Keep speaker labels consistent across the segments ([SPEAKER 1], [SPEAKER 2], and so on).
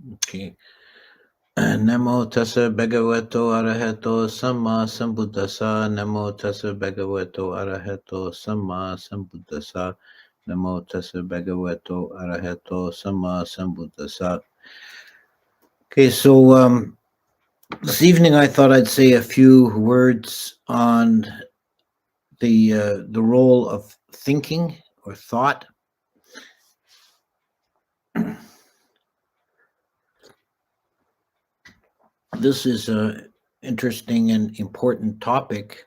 [SPEAKER 1] Okay. Namo tassa bhagavato arahato samma sambuddhassa. Namo tassa bhagavato arahato samma sambuddhassa. Namo tassa bhagavato arahato samma sambuddhassa. Okay, so this evening I thought I'd say a few words on the role of thinking or thought. This is a interesting and important topic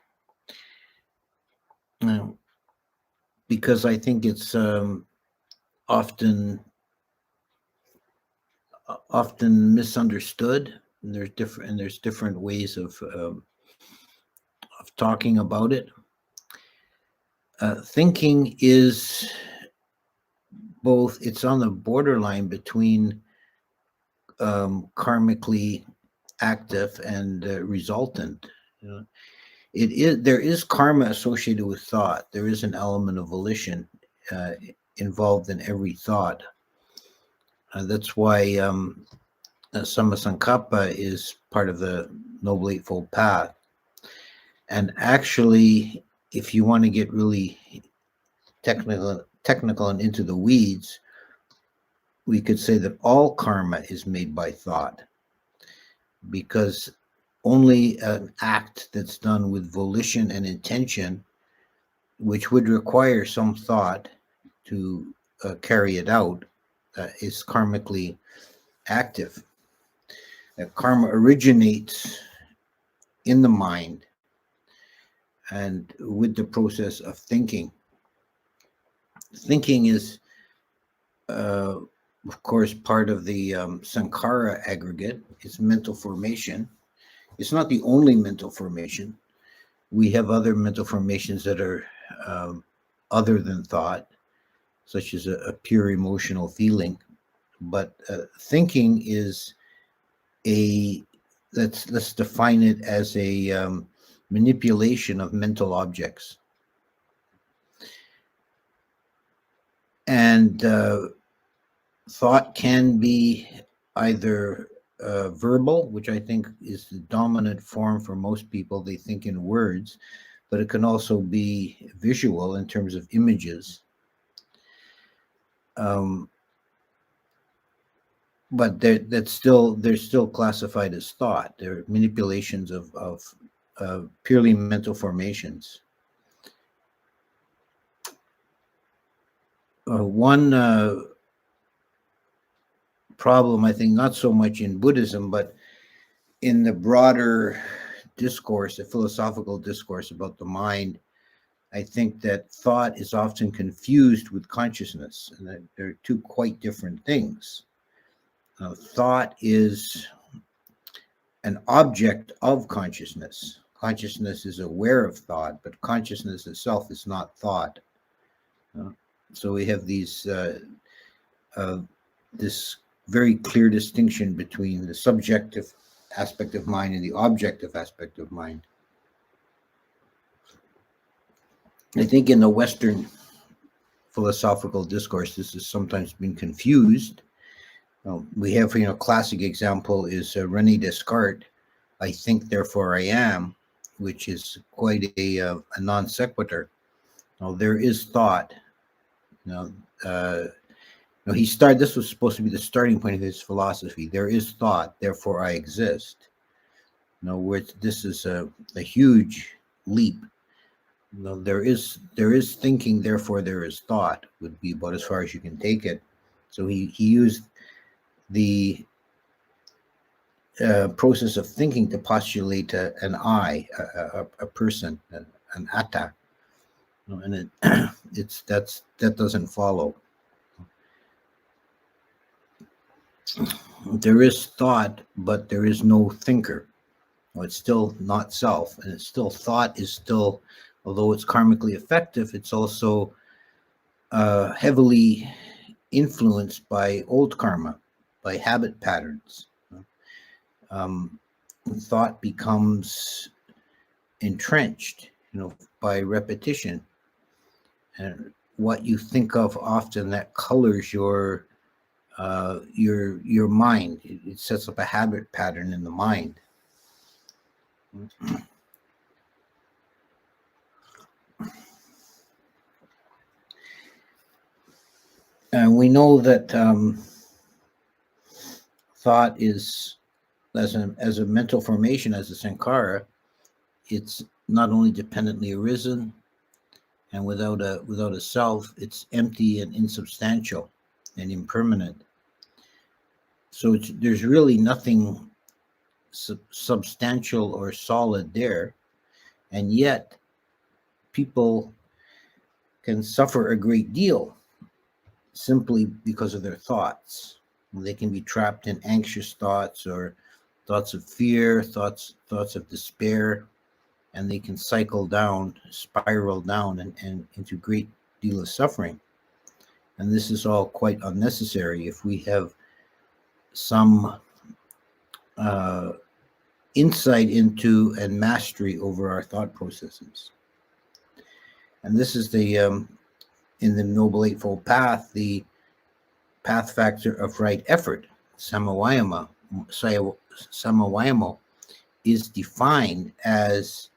[SPEAKER 1] because I think it's often misunderstood. And there's different ways of talking about it. Thinking is both. It's on the borderline between karmically active and resultant. You know, there is karma associated with thought. There is an element of volition involved in every thought. That's why Sammasankappa is part of the Noble Eightfold Path. And actually, if you want to get really technical and into the weeds, we could say that all karma is made by thought, because only an act that's done with volition and intention, which would require some thought to carry it out, is karmically active. Karma originates in the mind and with the process of thinking. Thinking is, of course, part of the Sankara aggregate. It's mental formation. It's not the only mental formation. We have other mental formations that are other than thought, such as a pure emotional feeling. But thinking is let's define it as a manipulation of mental objects. And thought can be either verbal, which I think is the dominant form for most people. They think in words, but it can also be visual in terms of images. But they're still classified as thought. They're manipulations of purely mental formations. One problem, I think, not so much in Buddhism, but in the broader discourse, the philosophical discourse about the mind, I think that thought is often confused with consciousness, and that they're two quite different things. Thought is an object of consciousness. Consciousness is aware of thought, but consciousness itself is not thought. So we have this very clear distinction between the subjective aspect of mind and the objective aspect of mind. I think in the Western philosophical discourse, this has sometimes been confused. We have, classic example is René Descartes, I think, therefore I am, which is quite a non sequitur. Now, there is thought. This was supposed to be the starting point of his philosophy. There is thought, therefore I exist. This is a huge leap. There is thinking, therefore there is thought, would be about as far as you can take it. So he used the process of thinking to postulate an I, a person, an atta, and that doesn't follow. There is thought, but there is no thinker. It's still not self, and it's still thought is still, although it's karmically effective, it's also heavily influenced by old karma, by habit patterns. Thought becomes entrenched, by repetition, and what you think of often that colors your your mind. It sets up a habit pattern in the mind. And we know that thought is, as a mental formation, as a sankhara, it's not only dependently arisen and without a self, it's empty and insubstantial and impermanent. So there's really nothing substantial or solid there, and yet people can suffer a great deal simply because of their thoughts. They can be trapped in anxious thoughts or thoughts of fear, thoughts of despair, and they can spiral down and into great deal of suffering. And this is all quite unnecessary if we have some insight into and mastery over our thought processes. And this is the in the Noble Eightfold Path, the path factor of right effort, samavayama, is defined as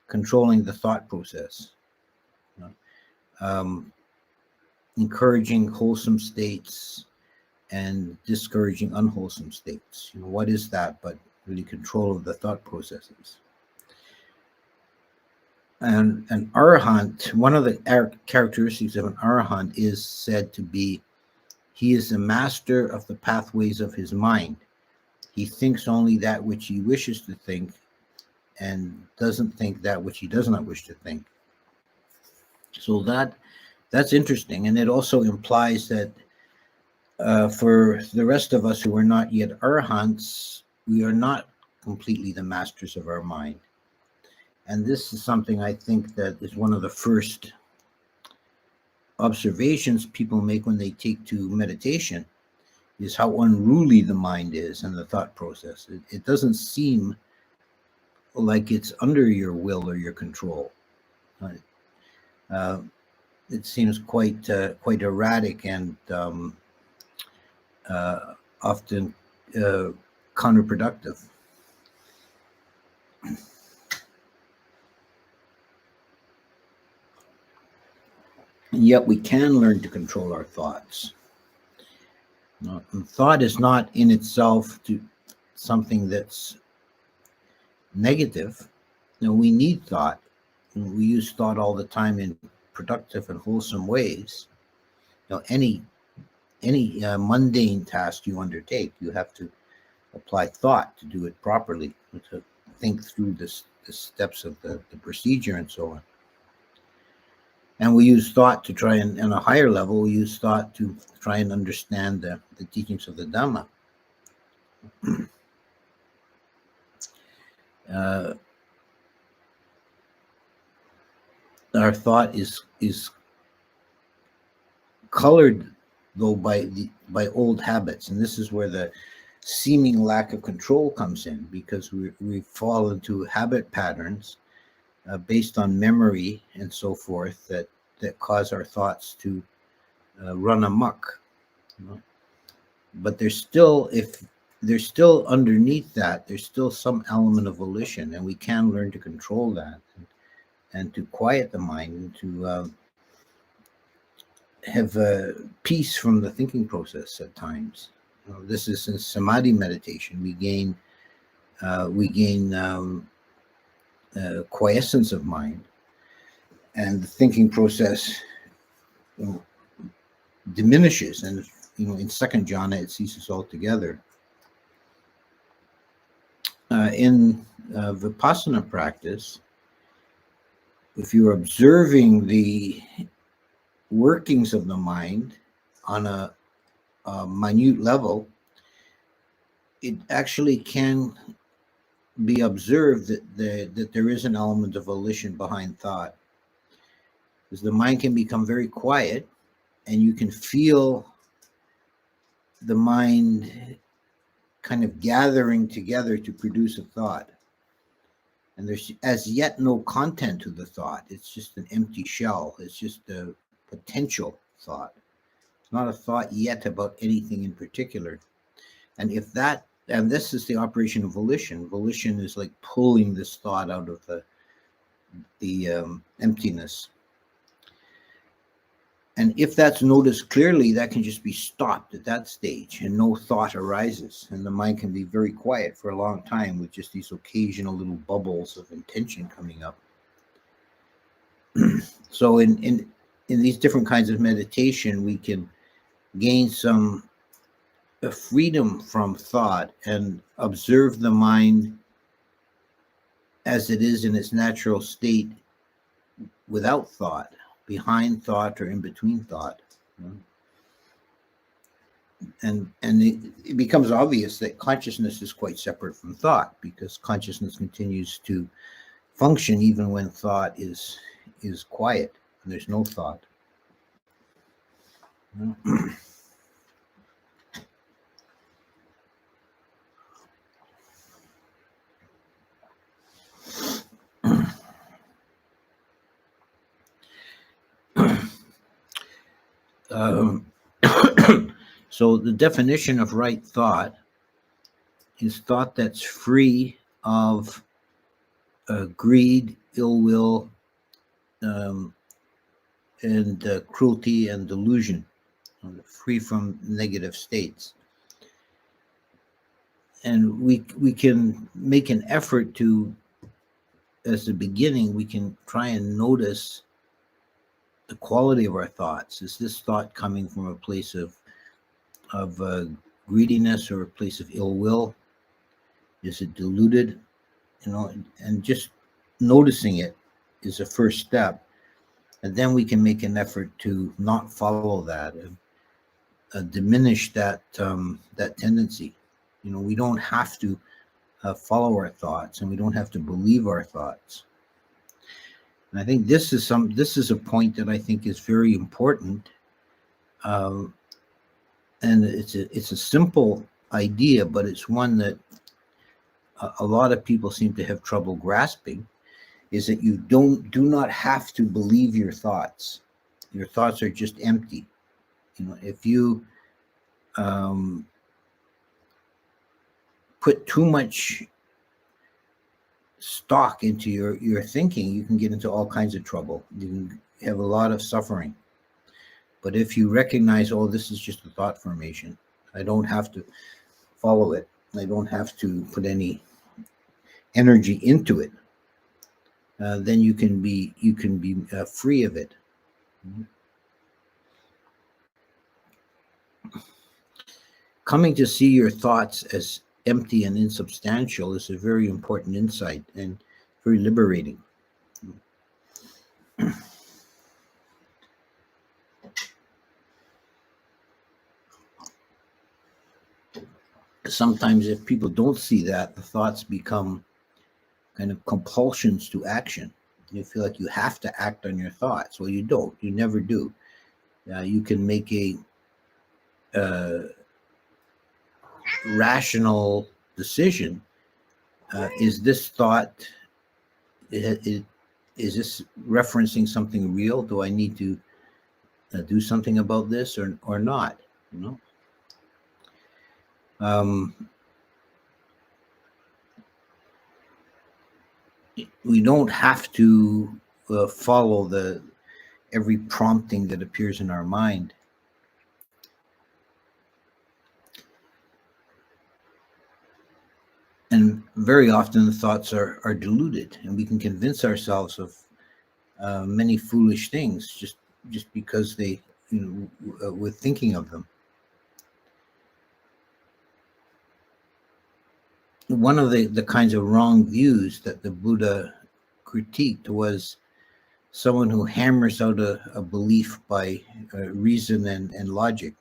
[SPEAKER 1] controlling the thought process, encouraging wholesome states and discouraging unwholesome states. What is that but really control of the thought processes? And an arahant, one of the characteristics of an arahant is said to be, he is the master of the pathways of his mind. He thinks only that which he wishes to think and doesn't think that which he does not wish to think. So that's interesting. And it also implies that for the rest of us who are not yet arahants, we are not completely the masters of our mind. And this is something I think that is one of the first observations people make when they take to meditation, is how unruly the mind is and the thought process. It doesn't seem like it's under your will or your control. It seems quite erratic and often counterproductive. And yet we can learn to control our thoughts. Thought is not in itself something that's negative. We need thought. We use thought all the time in productive and wholesome ways. Any mundane task you undertake, you have to apply thought to do it properly, to think through the steps of the procedure and so on. And we use thought to try and, on a higher level, we use thought to try and understand the teachings of the Dhamma. Our thought is colored, though, by old habits, and this is where the seeming lack of control comes in, because we fall into habit patterns based on memory and so forth that cause our thoughts to run amok. But there's still underneath that, there's still some element of volition, and we can learn to control that and to quiet the mind and to have peace from the thinking process at times. This is in samadhi meditation. We gain quiescence of mind, and the thinking process diminishes, and in second jhana it ceases altogether. In vipassana practice, if you're observing the workings of the mind on a minute level, it actually can be observed that there is an element of volition behind thought, because the mind can become very quiet and you can feel the mind kind of gathering together to produce a thought. And there's as yet no content to the thought. It's just an empty shell. It's just a potential thought. It's not a thought yet about anything in particular. And this is the operation of volition. Volition is like pulling this thought out of the emptiness. And if that's noticed clearly, that can just be stopped at that stage and no thought arises. And the mind can be very quiet for a long time with just these occasional little bubbles of intention coming up. So in these different kinds of meditation, we can gain some freedom from thought and observe the mind as it is in its natural state without thought, behind thought or in between thought. And it becomes obvious that consciousness is quite separate from thought, because consciousness continues to function even when thought is quiet and there's no thought. So the definition of right thought is thought that's free of greed, ill will, and cruelty and delusion, free from negative states. And we can make an effort to, as a beginning, we can try and notice the quality of our thoughts. Is this thought coming from a place of greediness or a place of ill will? Is it deluded? And just noticing it is a first step. And then we can make an effort to not follow that and diminish that tendency. We don't have to follow our thoughts, and we don't have to believe our thoughts. And I think this is a point that I think is very important. And it's a simple idea, but it's one that a lot of people seem to have trouble grasping, is that you do not have to believe your thoughts. Your thoughts are just empty. If you put too much stock into your thinking, you can get into all kinds of trouble. You can have a lot of suffering. But if you recognize, oh, this is just a thought formation, I don't have to follow it, I don't have to put any energy into it, then you can be free of it. Coming to see your thoughts as empty and insubstantial is a very important insight and very liberating. Sometimes if people don't see that, the thoughts become kind of compulsions to action. You feel like you have to act on your thoughts. Well, you don't. You never do. You can make a rational decision. Is this thought, is this referencing something real? Do I need to do something about this or not? We don't have to follow every prompting that appears in our mind. And very often the thoughts are deluded, and we can convince ourselves of many foolish things just because we're thinking of them. One of the kinds of wrong views that the Buddha critiqued was someone who hammers out a belief by reason and logic.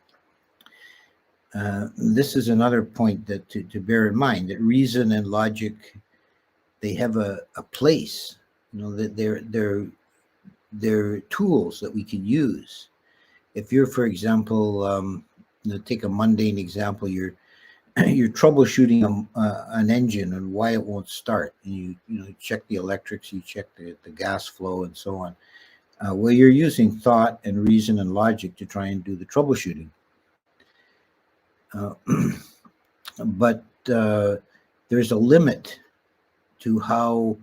[SPEAKER 1] This is another point that to bear in mind, that reason and logic, they have a place. That they're tools that we can use. If you're, for example, take a mundane example, you're troubleshooting an engine and why it won't start, and you check the electrics, you check the gas flow and so on. Well, you're using thought and reason and logic to try and do the troubleshooting. Uh, but there's a limit to how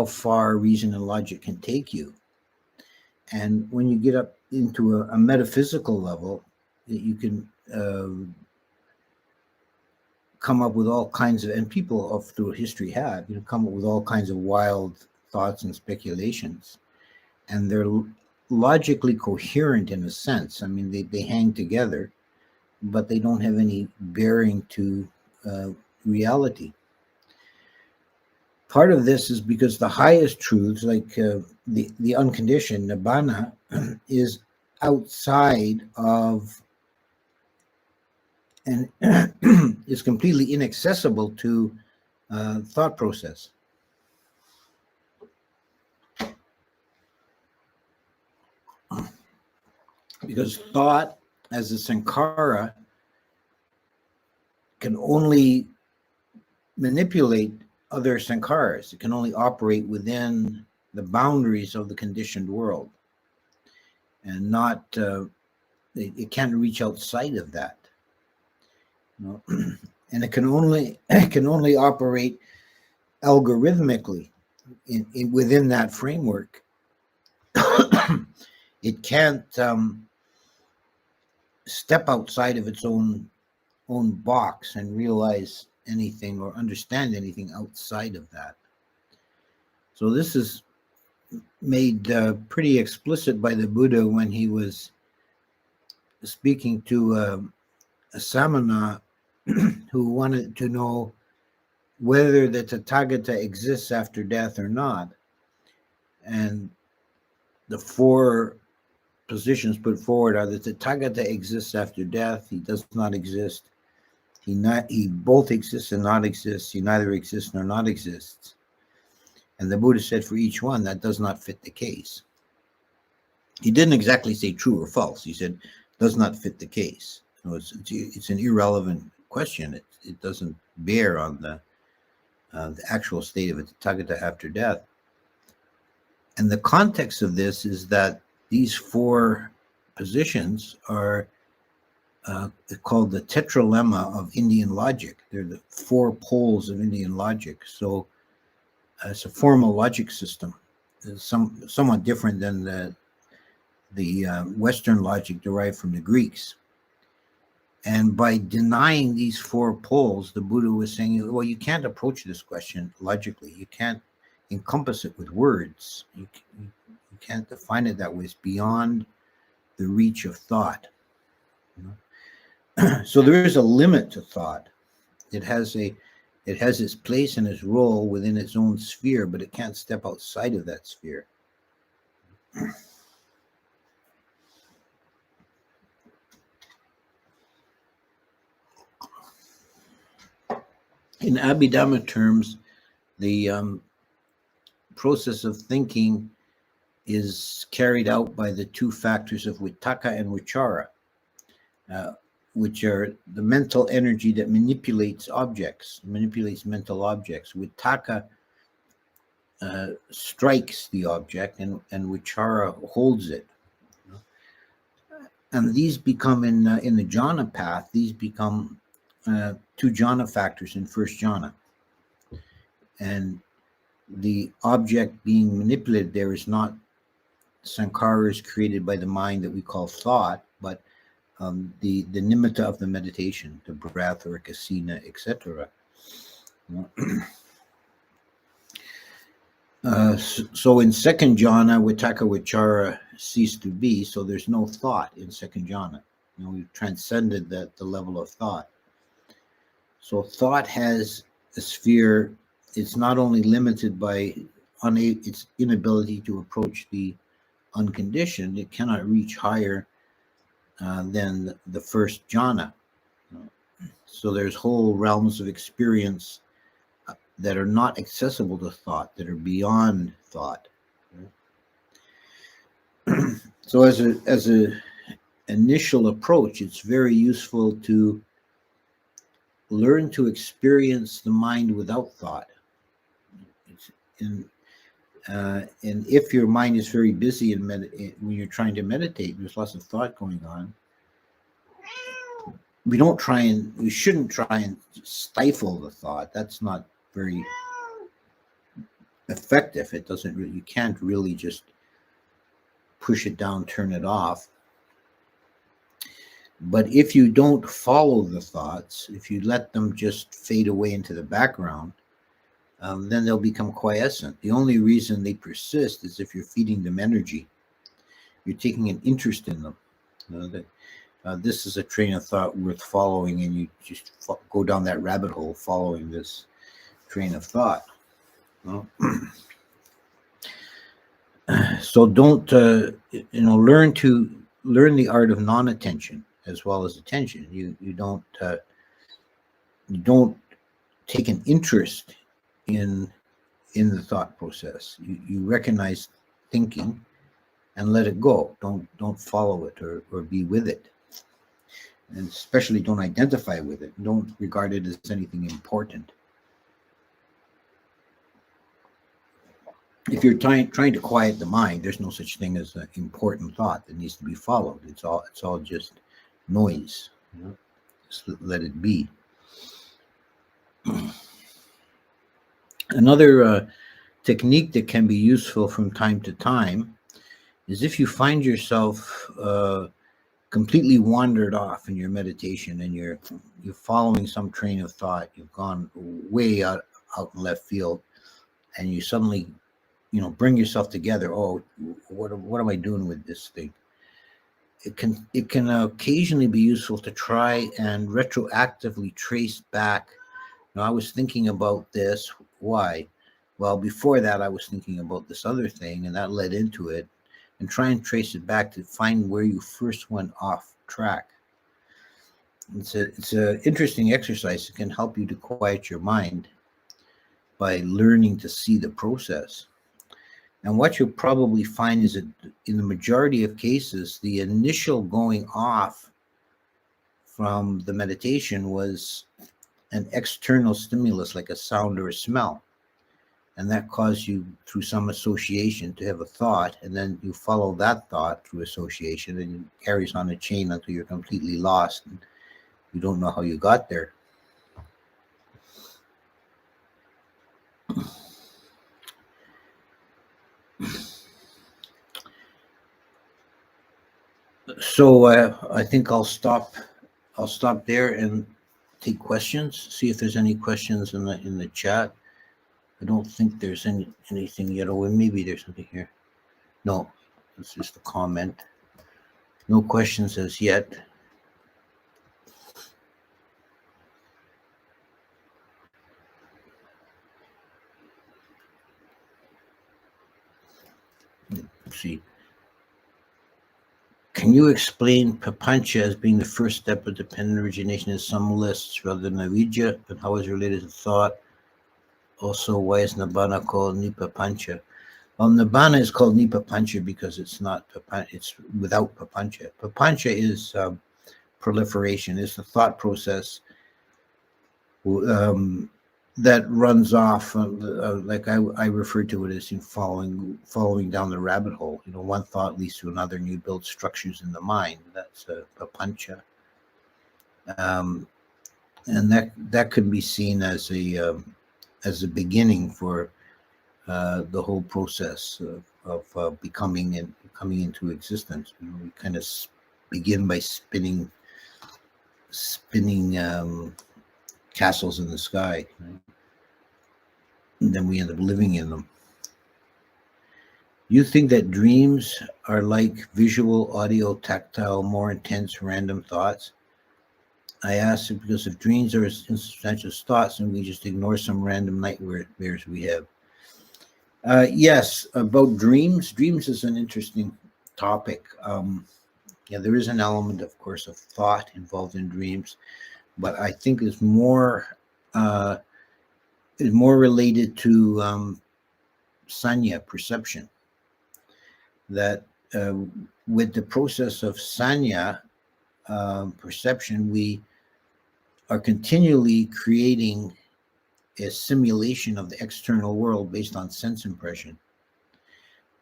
[SPEAKER 1] far reason and logic can take you. And when you get up into a metaphysical level, you can come up with all kinds of, and people of through history have, come up with all kinds of wild thoughts and speculations, and they're logically coherent in a sense. I mean, they hang together, but they don't have any bearing to reality. Part of this is because the highest truths, like the unconditioned nibbana, is outside of and is completely inaccessible to thought process. Because thought, as a sankhara, can only manipulate other sankharas. It can only operate within the boundaries of the conditioned world, and not it can't reach outside of that. And it can only operate algorithmically within that framework. It can't step outside of its own box and realize anything or understand anything outside of that. So this is made pretty explicit by the Buddha when he was speaking to a samana who wanted to know whether the Tathagata exists after death or not. And the four positions put forward are that the Tathagata exists after death, he does not exist, he both exists and not exists, he neither exists nor not exists. And the Buddha said for each one, that does not fit the case. He didn't exactly say true or false. He said, does not fit the case. So it's an irrelevant question. It doesn't bear on the actual state of a Tathagata after death. And the context of this is that these four positions are called the tetralemma of Indian logic. They're the four poles of Indian logic. So it's a formal logic system. It's somewhat different than the Western logic derived from the Greeks. And by denying these four poles, the Buddha was saying, well, you can't approach this question logically. You can't encompass it with words. You can't define it that way. It's beyond the reach of thought. So there is a limit to thought. It has its place and its role within its own sphere, but it can't step outside of that sphere. In Abhidhamma terms, the process of thinking is carried out by the two factors of vitakka and vichara, which are the mental energy that manipulates mental objects. Vitakka strikes the object, and vichara holds it. And these become in the jhana path. These become two jhana factors in first jhana, and the object being manipulated there is not sankharas created by the mind that we call thought, but the nimitta of the meditation, the breath or kasina, etc. So in second jhana, vitakka vichara cease to be, so there's no thought in second jhana. We've transcended the level of thought. So thought has a sphere. It's not only limited by its inability to approach the unconditioned, it cannot reach higher than the first jhana. So there's whole realms of experience that are not accessible to thought, that are beyond thought. So as a initial approach, it's very useful to learn to experience the mind without thought. And if your mind is very busy when you're trying to meditate, there's lots of thought going on. We shouldn't try and stifle the thought. That's not very effective. It doesn't really, you can't really just push it down, turn it off. But if you don't follow the thoughts, if you let them just fade away into the background, then they'll become quiescent. The only reason they persist is if you're feeding them energy. You're taking an interest in them. This is a train of thought worth following, and you just go down that rabbit hole following this train of thought. Well, so don't learn the art of non-attention as well as attention. You don't take an interest in the thought process. You recognize thinking and let it go. Don't follow it or be with it. And especially don't identify with it. Don't regard it as anything important. If you're trying to quiet the mind, there's no such thing as an important thought that needs to be followed. It's all just noise. Just let it be. Another technique that can be useful from time to time is if you find yourself completely wandered off in your meditation and you're following some train of thought, you've gone way out in left field, and you suddenly bring yourself together. Oh, what am I doing with this thing? It can occasionally be useful to try and retroactively trace back. I was thinking about this. Why? Well, before that, I was thinking about this other thing, and that led into it. And try and trace it back to find where you first went off track. It's an interesting exercise. It can help you to quiet your mind by learning to see the process. And what you'll probably find is that in the majority of cases, the initial going off from the meditation was an external stimulus, like a sound or a smell. And that caused you, through some association, to have a thought, and then you follow that thought through association, and it carries on a chain until you're completely lost and you don't know how you got there. So I think I'll stop there and take questions. See if there's any questions in the chat. I don't think there's anything yet. Oh, maybe there's something here. No, it's just a comment. No questions as yet. Let's see. Can you explain papancha as being the first step of dependent origination in some lists rather than avijja, and how is it related to thought? Also, why is nibbana called nipapancha? Well, nibbana is called nipapancha because it's without papancha. Papancha is proliferation. It's the thought process that runs off, like I refer to it as following down the rabbit hole. One thought leads to another, and you build structures in the mind. That's papancha, and that could be seen as a beginning for the whole process of becoming and coming into existence. We kind of begin by spinning castles in the sky, right? And then we end up living in them. You think that dreams are like visual, audio, tactile, more intense, random thoughts? I ask it because if dreams are as insubstantial as thoughts, then we just ignore some random nightmares we have. Yes, about dreams. Dreams is an interesting topic. There is an element, of course, of thought involved in dreams, but I think it's more related to sanya, perception. That with the process of sanya, perception, we are continually creating a simulation of the external world based on sense impression.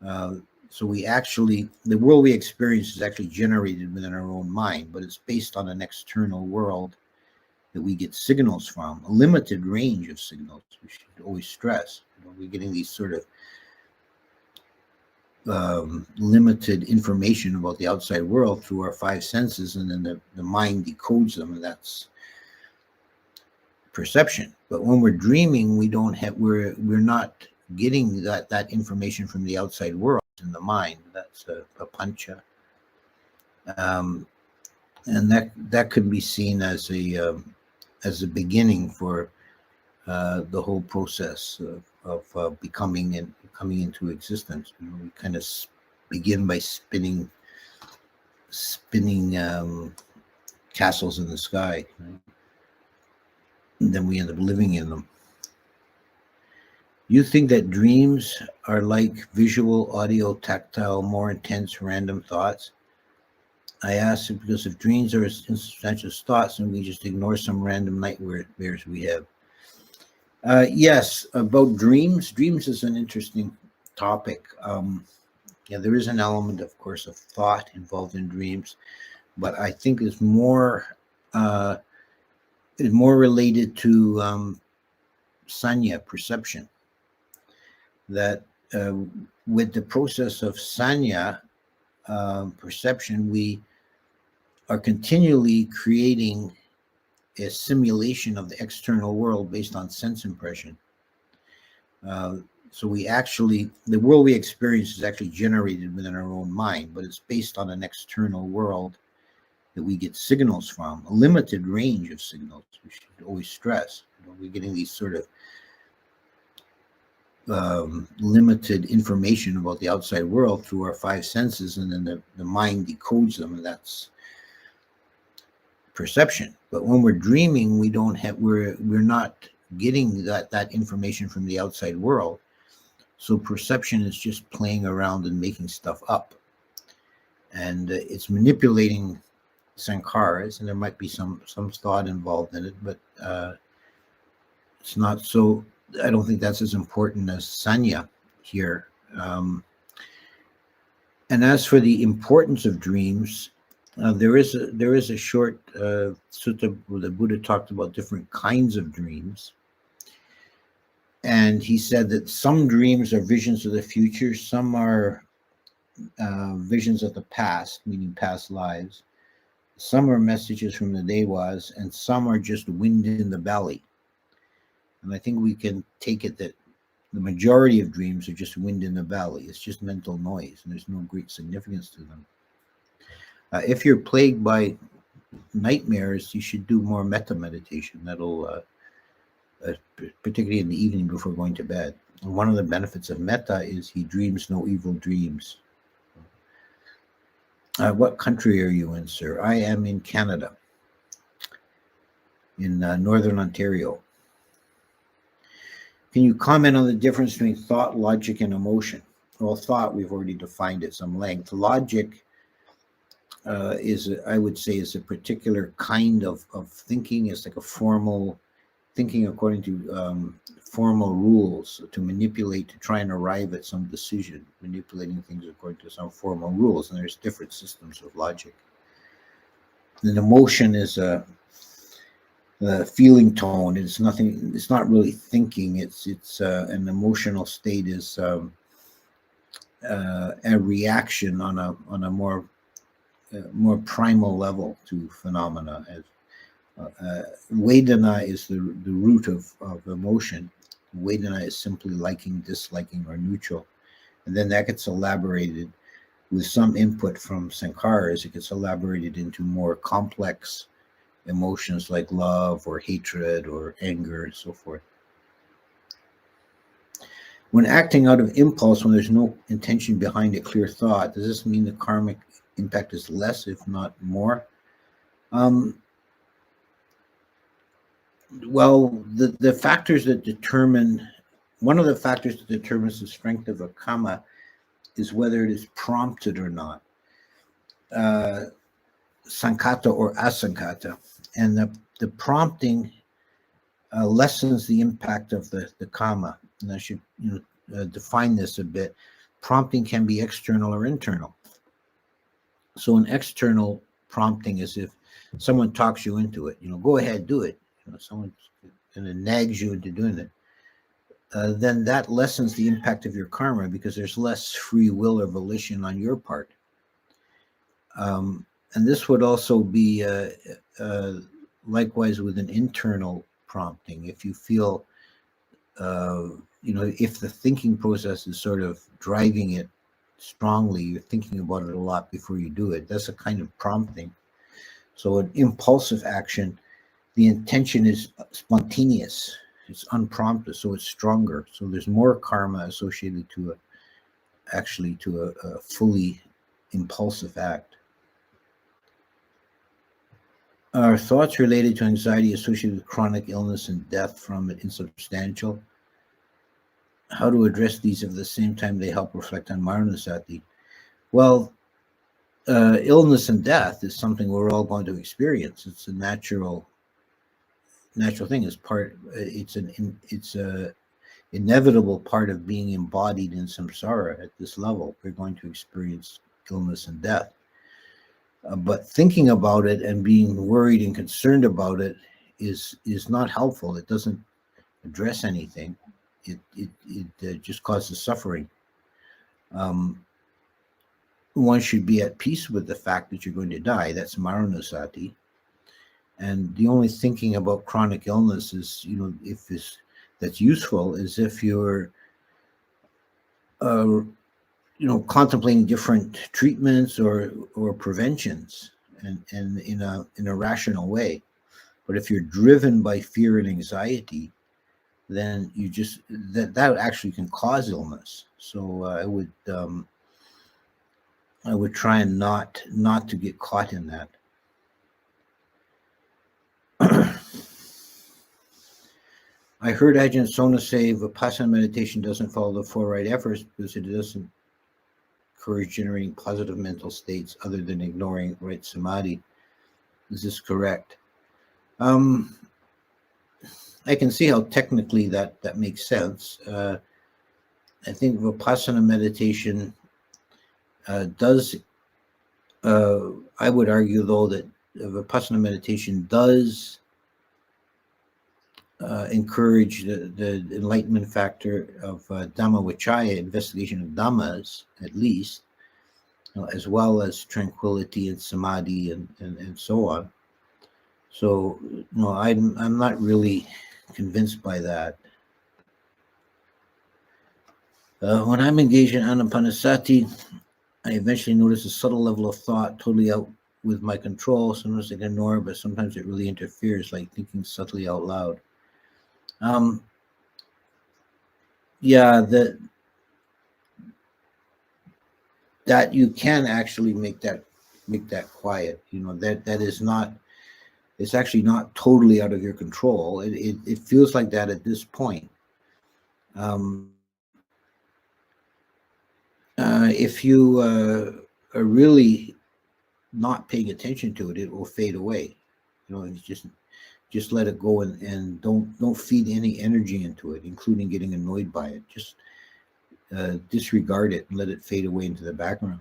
[SPEAKER 1] Uh, so the world we experience is actually generated within our own mind, but it's based on an external world that we get signals from, a limited range of signals. We should always stress. We're getting these sort of limited information about the outside world through our five senses, and then the mind decodes them, and that's perception. But when we're dreaming, we're not getting that information from the outside world in the mind. That's a pancha, and that could be seen as a beginning for the whole process of becoming and coming into existence. We kind of begin by spinning castles in the sky, right? And then we end up living in them. You think that dreams are like visual, audio, tactile, more intense, random thoughts? I ask it because if dreams are as insubstantial as thoughts, then we just ignore some random nightmares we have. Yes, about dreams. Dreams is an interesting topic. Yeah, there is an element, of course, of thought involved in dreams, but I think it's more related to sanya, perception. That with the process of sanya, perception, we are continually creating a simulation of the external world based on sense impression. So the world we experience is actually generated within our own mind, but it's based on an external world that we get signals from, a limited range of signals. We should always stress. We're getting these sort of limited information about the outside world through our five senses, and then the mind decodes them, and that's perception. But when we're dreaming, we're not getting that information from the outside world. So perception is just playing around and making stuff up, and it's manipulating sankharas, and there might be some thought involved in it, but it's not so. I don't think that's as important as sanya here. And as for the importance of dreams, there is a short sutta where the Buddha talked about different kinds of dreams, and he said that some dreams are visions of the future, some are visions of the past, meaning past lives, some are messages from the devas, and some are just wind in the belly. And I think we can take it that the majority of dreams are just wind in the valley. It's just mental noise, and there's no great significance to them. If you're plagued by nightmares, you should do more metta meditation. That'll, particularly in the evening before going to bed. And one of the benefits of metta is he dreams no evil dreams. What country are you in, sir? I am in Canada, in Northern Ontario. Can you comment on the difference between thought, logic, and emotion? Well, thought, we've already defined at some length. Logic I would say, is a particular kind of thinking. It's like a formal thinking according to formal rules to manipulate, to try and arrive at some decision, manipulating things according to some formal rules. And there's different systems of logic. And emotion is a feeling tone. It's nothing. It's not really thinking. It's an emotional state is a reaction on a more primal level to phenomena. As Vedana is the root of emotion. Vedana is simply liking, disliking, or neutral, and then that gets elaborated with some input from sankharas. It gets elaborated into more complex emotions like love or hatred or anger and so forth. When acting out of impulse, when there's no intention behind a clear thought, does this mean the karmic impact is less, if not more? Well, the factors that determine, one of the factors that determines the strength of a karma is whether it is prompted or not, sankata or asankata. And the prompting lessens the impact of the karma. And I should define this a bit. prompting can be external or internal. So an external prompting is if someone talks you into it, go ahead, do it. Someone kind of nags you into doing it. Then that lessens the impact of your karma because there's less free will or volition on your part. And this would also be likewise with an internal prompting. If you feel, if the thinking process is sort of driving it strongly, you're thinking about it a lot before you do it. That's a kind of prompting. So an impulsive action, the intention is spontaneous. It's unprompted, so it's stronger. So there's more karma associated to a fully impulsive act. Are thoughts related to anxiety associated with chronic illness and death from it insubstantial? How to address these if at the same time they help reflect on Maranasati? Well, illness and death is something we're all going to experience. It's a natural thing. It's a inevitable part of being embodied in samsara at this level. We're going to experience illness and death. But thinking about it and being worried and concerned about it is not helpful. It doesn't address anything. It just causes suffering. One should be at peace with the fact that you're going to die. That's Maranasati. And the only thinking about chronic illness is, that's useful is if you're, contemplating different treatments or preventions and in a rational way. But if you're driven by fear and anxiety, then you just that actually can cause illness. So I would try and not to get caught in that. I heard Ajahn Sona say Vipassana meditation doesn't follow the four right efforts because it doesn't encourage generating positive mental states other than ignoring right samadhi. Is this correct? I can see how technically that makes sense. I think Vipassana meditation does, I would argue though that Vipassana meditation does encourage the enlightenment factor of Dhamma Vichaya, investigation of Dhammas, at least, as well as tranquility and samadhi and so on. So, no, I'm not really convinced by that. When I'm engaged in Anapanasati, I eventually notice a subtle level of thought totally out with my control. Sometimes I can ignore it, but sometimes it really interferes, like thinking subtly out loud. Yeah, that you can actually make that quiet. That is not. It's actually not totally out of your control. It feels like that at this point. If you are really not paying attention to it, it will fade away. It's just let it go and don't feed any energy into it, including getting annoyed by it. Just disregard it and let it fade away into the background.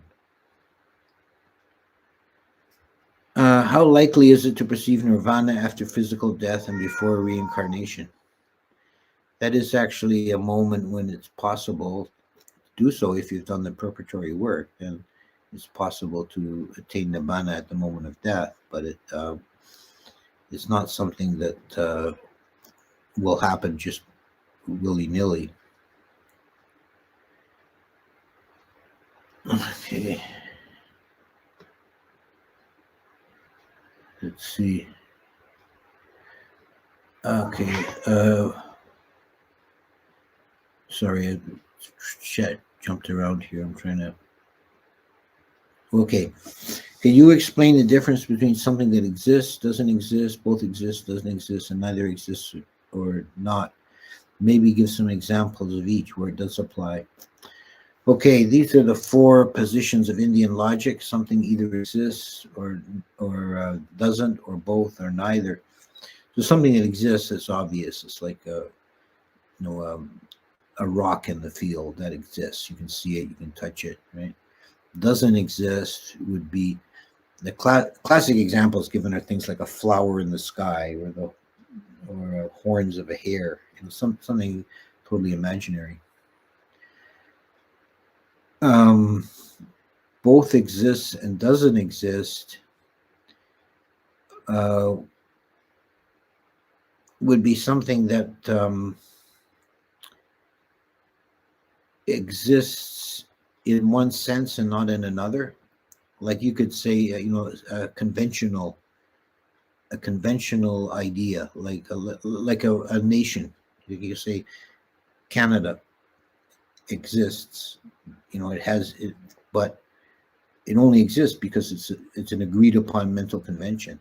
[SPEAKER 1] How likely is it to perceive nirvana after physical death and before reincarnation? That is actually a moment when it's possible to do so. If you've done the preparatory work, then it's possible to attain nibbana at the moment of death, but it's not something that will happen just willy-nilly. Okay. Let's see. Okay. Sorry, chat jumped around here. I'm trying to. Okay. Can you explain the difference between something that exists, doesn't exist, both exist, doesn't exist, and neither exists or not? Maybe give some examples of each where it does apply. Okay, these are the four positions of Indian logic. Something either exists or doesn't, or both, or neither. So something that exists is obvious. It's like a a rock in the field that exists. You can see it, you can touch it, right? Doesn't exist would be the classic examples given are things like a flower in the sky or horns of a hare, something totally imaginary. Both exists and doesn't exist would be something that exists in one sense and not in another. Like you could say, a conventional idea, like a nation. You could say Canada exists. It has it, but it only exists because it's an agreed upon mental convention.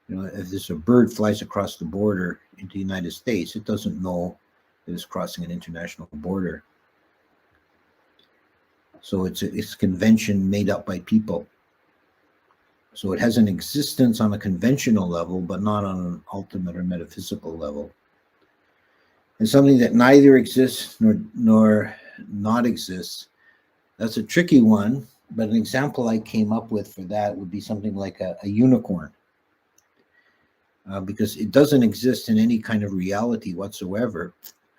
[SPEAKER 1] If there's a bird flies across the border into the United States, it doesn't know that it's crossing an international border. So it's convention made up by people. So it has an existence on a conventional level, but not on an ultimate or metaphysical level. And something that neither exists nor not exists, that's a tricky one. But an example I came up with for that would be something like a unicorn. Because it doesn't exist in any kind of reality whatsoever.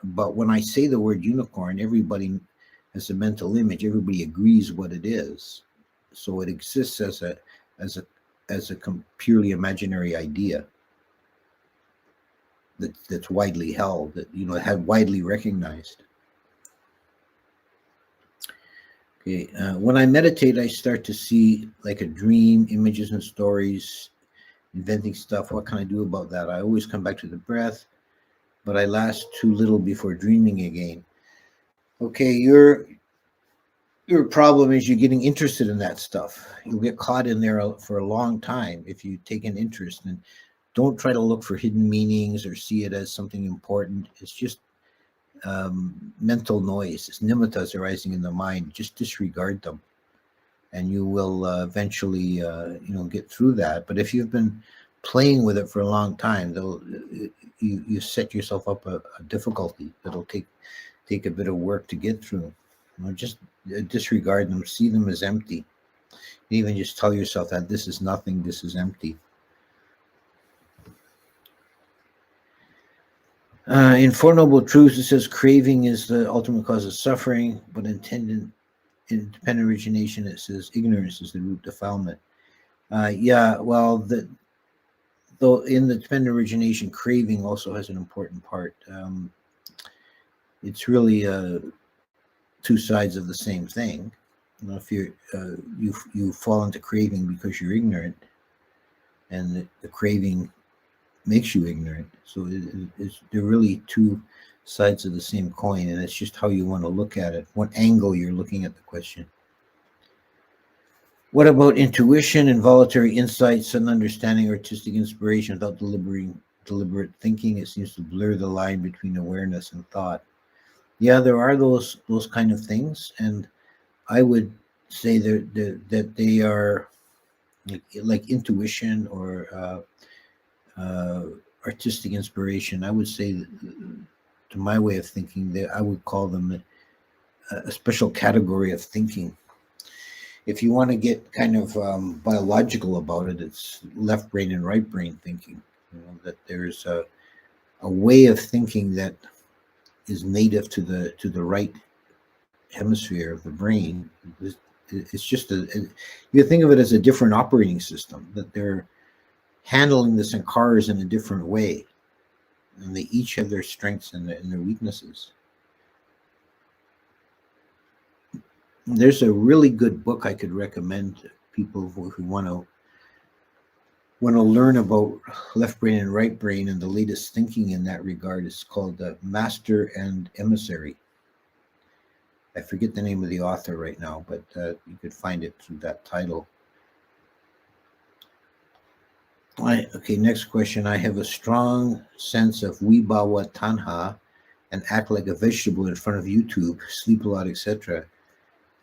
[SPEAKER 1] But when I say the word unicorn, everybody has a mental image. Everybody agrees what it is. So it exists as a purely imaginary idea that's widely held, that had widely recognized. Okay, when I meditate, I start to see like a dream, images and stories, inventing stuff. What can I do about that? I always come back to the breath, but I last too little before dreaming again. Okay, your problem is you're getting interested in that stuff. You'll get caught in there for a long time if you take an interest. And don't try to look for hidden meanings or see it as something important. It's just mental noise. It's nimittas arising in the mind. Just disregard them, and you will eventually, get through that. But if you've been playing with it for a long time, you set yourself up a difficulty that'll take a bit of work to get through. Just disregard them, see them as empty. Even just tell yourself that this is nothing, this is empty. In Four Noble Truths, it says craving is the ultimate cause of suffering, but in dependent origination, it says ignorance is the root defilement. Though in the dependent origination, craving also has an important part. It's really two sides of the same thing. If you fall into craving because you're ignorant, and the craving makes you ignorant. So they're really two sides of the same coin, and it's just how you want to look at it, what angle you're looking at the question. What about intuition, involuntary insights, sudden understanding, artistic inspiration without deliberate thinking? It seems to blur the line between awareness and thought. Yeah, there are those kind of things, and I would say that they are like intuition or artistic inspiration. I would say, to my way of thinking, that I would call them a special category of thinking. If you want to get kind of biological about it, it's left brain and right brain thinking. That there's a way of thinking that is native to the right hemisphere of the brain. It's just you think of it as a different operating system, that they're handling this in cars in a different way, and they each have their strengths and their weaknesses. There's a really good book I could recommend to people who want to learn about left brain and right brain and the latest thinking in that regard. It's called Master and Emissary. I forget the name of the author right now, but you could find it through that title. Okay, next question. I have a strong sense of vibhava tanha and act like a vegetable in front of YouTube, sleep a lot, etc.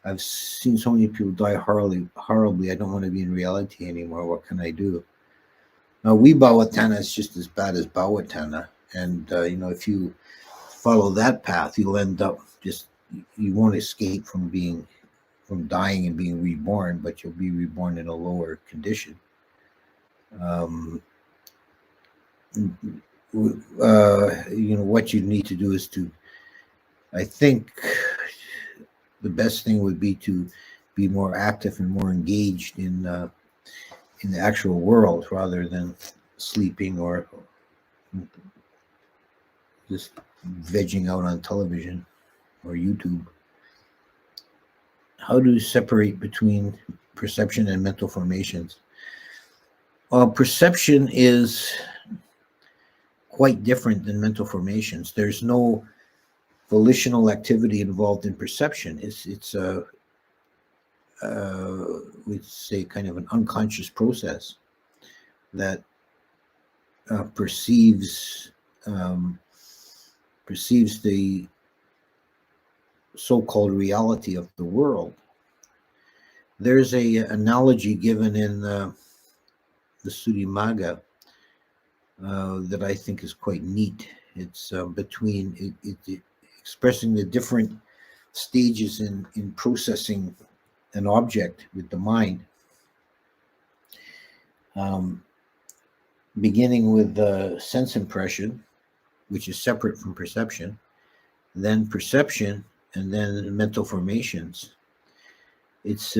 [SPEAKER 1] I've seen so many people die horribly. I don't want to be in reality anymore. What can I do? Now, vibhava tanha is just as bad as bhava tanha. And, if you follow that path, you'll end up you won't escape from dying and being reborn, but you'll be reborn in a lower condition. What you need to do is I think the best thing would be to be more active and more engaged in the actual world rather than sleeping or just vegging out on television or YouTube. How do you separate between perception and mental formations? Perception is quite different than mental formations. There's no volitional activity involved in perception. It's we'd say kind of an unconscious process that perceives the so-called reality of the world. There's a analogy given in the Sudhimagga that I think is quite neat. It's between expressing the different stages in processing an object with the mind. Beginning with the sense impression, which is separate from perception, then perception, and then mental formations. It's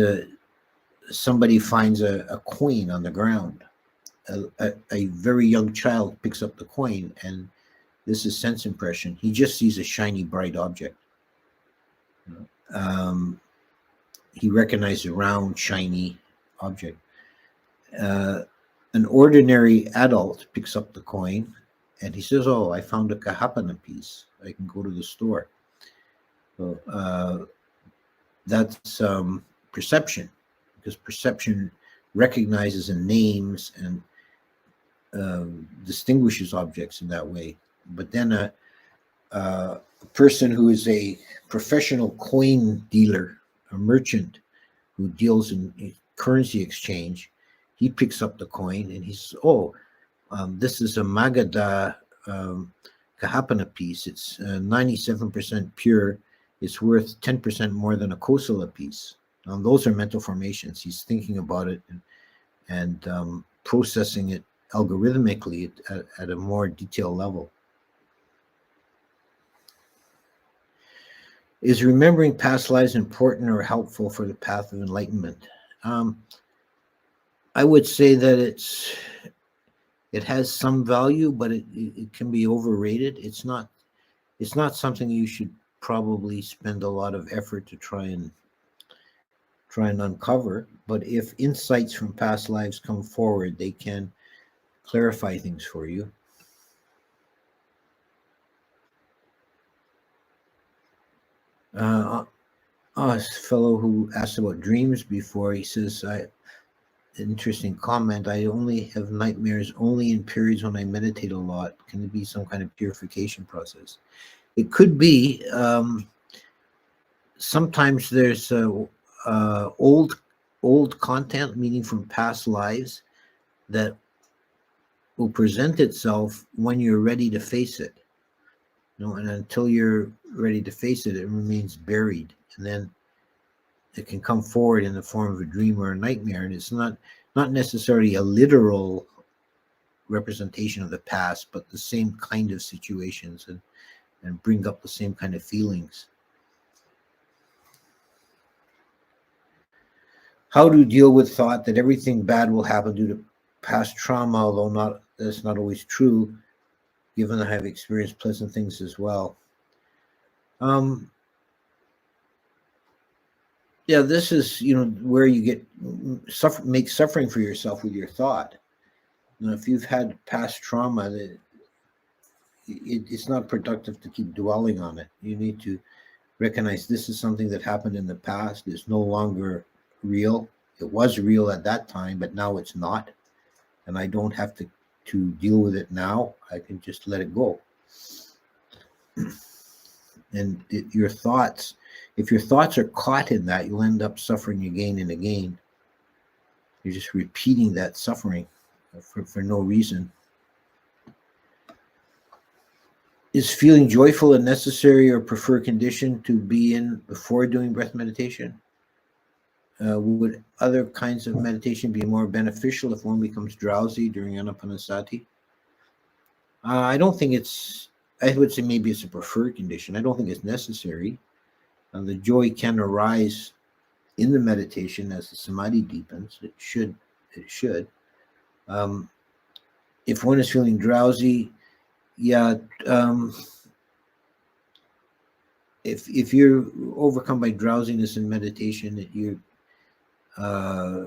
[SPEAKER 1] somebody finds a coin on the ground. A very young child picks up the coin, and this is sense impression. He just sees a shiny, bright object. He recognizes a round, shiny object. An ordinary adult picks up the coin, and he says, "Oh, I found a kahapana piece. I can go to the store." So that's perception, because perception recognizes and names and distinguishes objects in that way. But then a person who is a professional coin dealer, a merchant who deals in currency exchange, he picks up the coin and he says, "Oh, this is a Magadha Kahapana piece. It's 97% pure. It's worth 10% more than a Kosala piece." Those are mental formations. He's thinking about it and processing it algorithmically at a more detailed level. Is remembering past lives important or helpful for the path of enlightenment? I would say that it has some value, but it can be overrated. It's not something you should probably spend a lot of effort to try and uncover. But if insights from past lives come forward, they can clarify things for you. A fellow who asked about dreams before, he says, interesting comment, "I only have nightmares only in periods when I meditate a lot. Can it be some kind of purification process?" It could be. Sometimes there's old content, meaning from past lives, that will present itself when you're ready to face it. And until you're ready to face it, it remains buried, and then it can come forward in the form of a dream or a nightmare, and it's not necessarily a literal representation of the past, but the same kind of situations and bring up the same kind of feelings. How to deal with thought that everything bad will happen due to past trauma, although that's not always true, given that I have experienced pleasant things as well. Yeah, this is where you make suffering for yourself with your thought. If you've had past trauma, it's not productive to keep dwelling on it. You need to recognize this is something that happened in the past. It's no longer real. It was real at that time, but now it's not, and I don't have to deal with it now. I can just let it go. And your thoughts, if your thoughts are caught in that, you'll end up suffering again and again. You're just repeating that suffering for no reason. Is feeling joyful a necessary or preferred condition to be in before doing breath meditation? Would other kinds of meditation be more beneficial if one becomes drowsy during anapanasati? I don't think it's, I would say maybe it's a preferred condition. I don't think it's necessary. The joy can arise in the meditation as the samadhi deepens. It should. It should. Um, if one is feeling drowsy, yeah. If you're overcome by drowsiness in meditation, uh,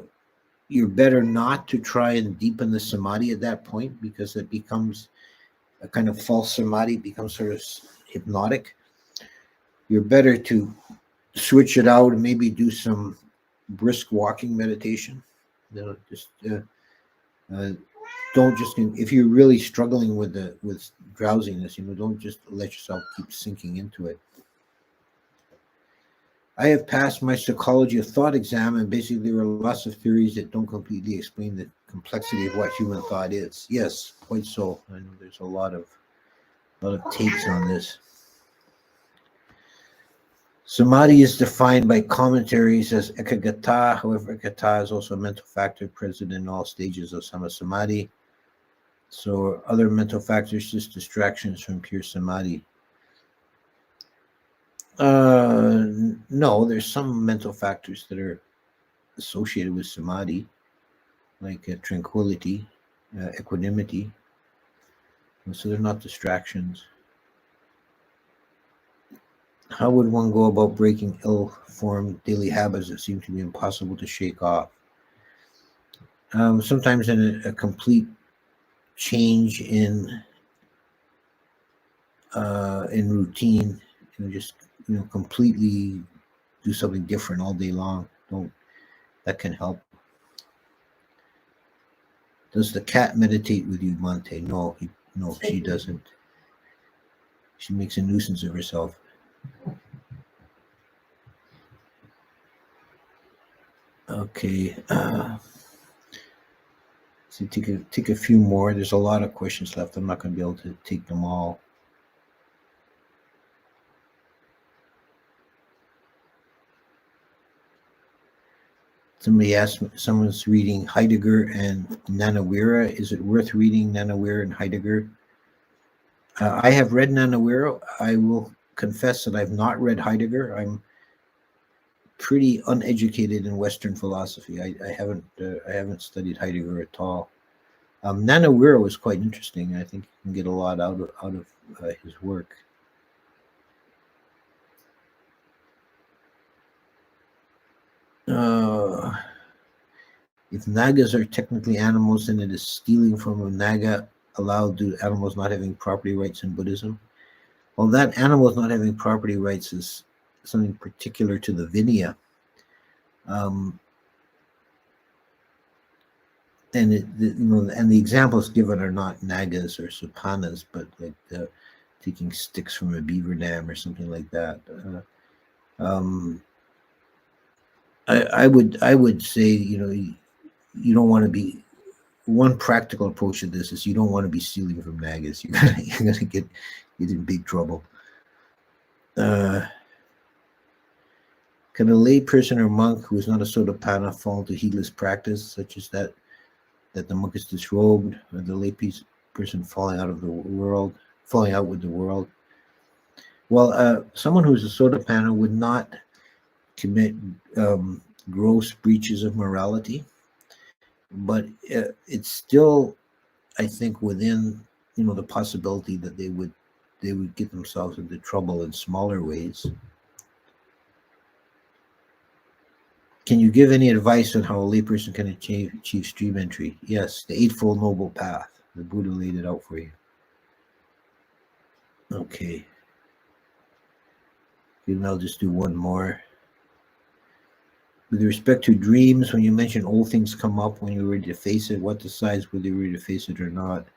[SPEAKER 1] you're better not to try and deepen the samadhi at that point, because it becomes a kind of false samadhi, becomes sort of hypnotic. You're better to switch it out and maybe do some brisk walking meditation. Just don't just, if you're really struggling with drowsiness, don't just let yourself keep sinking into it. I have passed my psychology of thought exam, and basically there are lots of theories that don't completely explain the complexity of what human thought is. Yes, quite so. I know there's a lot of takes on this. Samadhi is defined by commentaries as ekagata. However, ekagata is also a mental factor present in all stages of samadhi. So other mental factors, just distractions from pure samadhi. No, there's some mental factors that are associated with samadhi, like tranquility, equanimity. So they're not distractions. How would one go about breaking ill-formed daily habits that seem to be impossible to shake off? Sometimes in a complete change in routine, just completely do something different all day long. That can help. Does the cat meditate with you, Monte? No, she doesn't. She makes a nuisance of herself. Okay. So take a few more. There's a lot of questions left. I'm not going to be able to take them all. Somebody asked, someone's reading Heidegger and Nanawira. Is it worth reading Nanawira and Heidegger? I have read Nanawira. I will confess that I've not read Heidegger. I'm pretty uneducated in Western philosophy. I haven't studied Heidegger at all. Nanawira was quite interesting. I think you can get a lot out of his work. If nagas are technically animals, then it is stealing from a naga allowed to animals not having property rights in Buddhism? Well, that animals not having property rights is something particular to the Vinaya. And the examples given are not nagas or supanas, but like taking sticks from a beaver dam or something like that. I would say, you don't want to be. One practical approach to this is you don't want to be stealing from nagas. You're gonna get in big trouble. Can a lay person or monk who is not a sotapanna fall into heedless practice, such as that the monk is disrobed, or the lay person falling out with the world? Well, someone who's a sotapanna would not commit gross breaches of morality, but it's still, I think, within the possibility that they would get themselves into trouble in smaller ways. Can you give any advice on how a layperson can achieve stream entry? Yes, the Eightfold Noble Path. The Buddha laid it out for you. Okay. And I'll just do one more. With respect to dreams, when you mention old things come up when you're ready to face it, what decides whether you're ready to face it or not?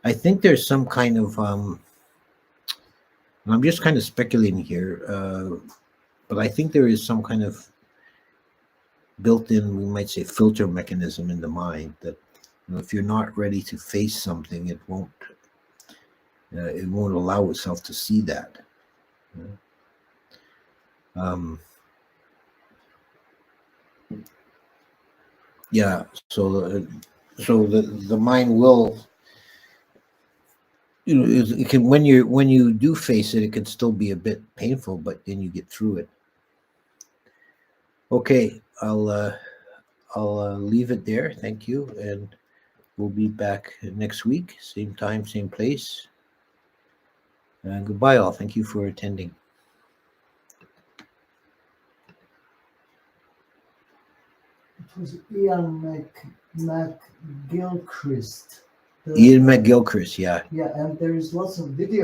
[SPEAKER 1] I think there's some kind of, I'm just kind of speculating here, but I think there is some kind of built-in, we might say, filter mechanism in the mind that if you're not ready to face something, it won't It won't allow itself to see that. Yeah. So the mind will, it can, when you do face it, it can still be a bit painful, but then you get through it. Okay, I'll leave it there. Thank you, and we'll be back next week, same time, same place. And goodbye, all. Thank you for attending.
[SPEAKER 2] It was Ian McGilchrist.
[SPEAKER 1] Ian McGilchrist, yeah.
[SPEAKER 2] Yeah, and there is lots of video